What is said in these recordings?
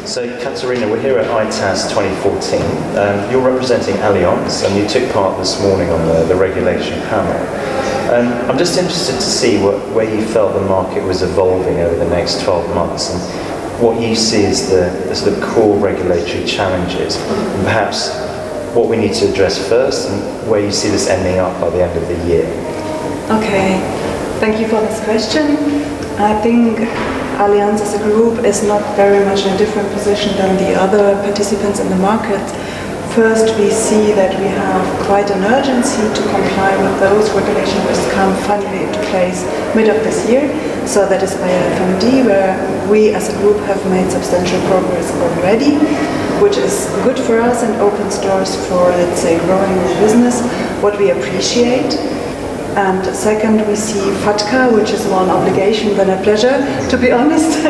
So, Catharina, we're here at ITAS 2014. You're representing Allianz, and you took part this morning on the regulation panel. I'm just interested to see where you felt the market was evolving over the next 12 months, and what you see as the sort of core regulatory challenges, and perhaps what we need to address first, and where you see this ending up by the end of the year. Okay, thank you for this question. I think Allianz as a group is not very much in a different position than the other participants in the market. First, we see that we have quite an urgency to comply with those regulations which come finally into place mid of this year. So that is by FMD, where we as a group have made substantial progress already, which is good for us and opens doors for, let's say, growing the business, what we appreciate. And second, we see FATCA, which is more an obligation than a pleasure, to be honest.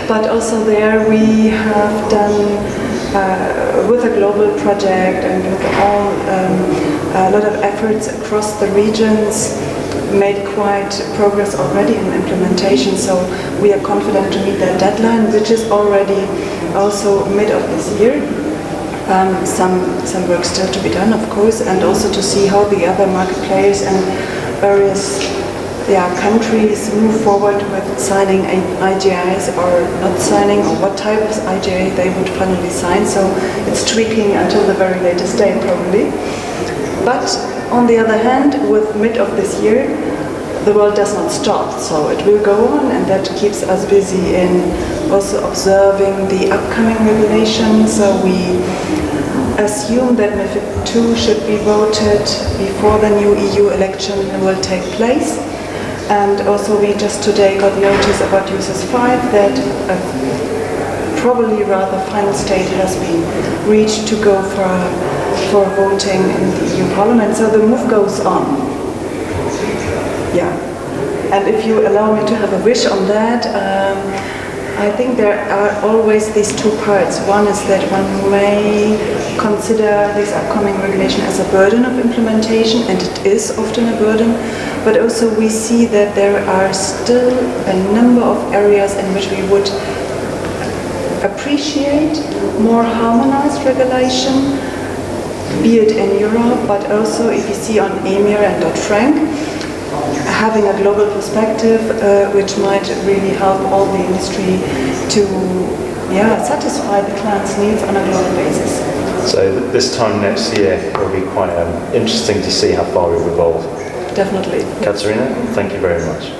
But also there we have done, with a global project and with all a lot of efforts across the regions, made quite progress already in implementation. So we are confident to meet that deadline, which is already also mid of this year. Some work still to be done, of course, and also to see how the other market players and various countries move forward with signing IGIs or not signing, or what type of IGA they would finally sign. So it's tweaking until the very latest day probably. But on the other hand, with mid of this year, the world does not stop, so it will go on, and that keeps us busy in also observing the upcoming regulations. So we assume that MiFID II should be voted before the new EU election will take place. And also we just today got notice about UCITS 5 that probably rather final state has been reached to go for voting in the EU Parliament. So the move goes on. Yeah. And if you allow me to have a wish on that, I think there are always these two parts. One is that one may consider this upcoming regulation as a burden of implementation, and it is often a burden, but also we see that there are still a number of areas in which we would appreciate more harmonized regulation, be it in Europe, but also if you see on EMIR and Dodd-Frank, having a global perspective, which might really help all the industry to satisfy the clients' needs on a global basis. So this time next year it will be quite interesting to see how far we've evolved. Definitely. Catharina, thank you very much.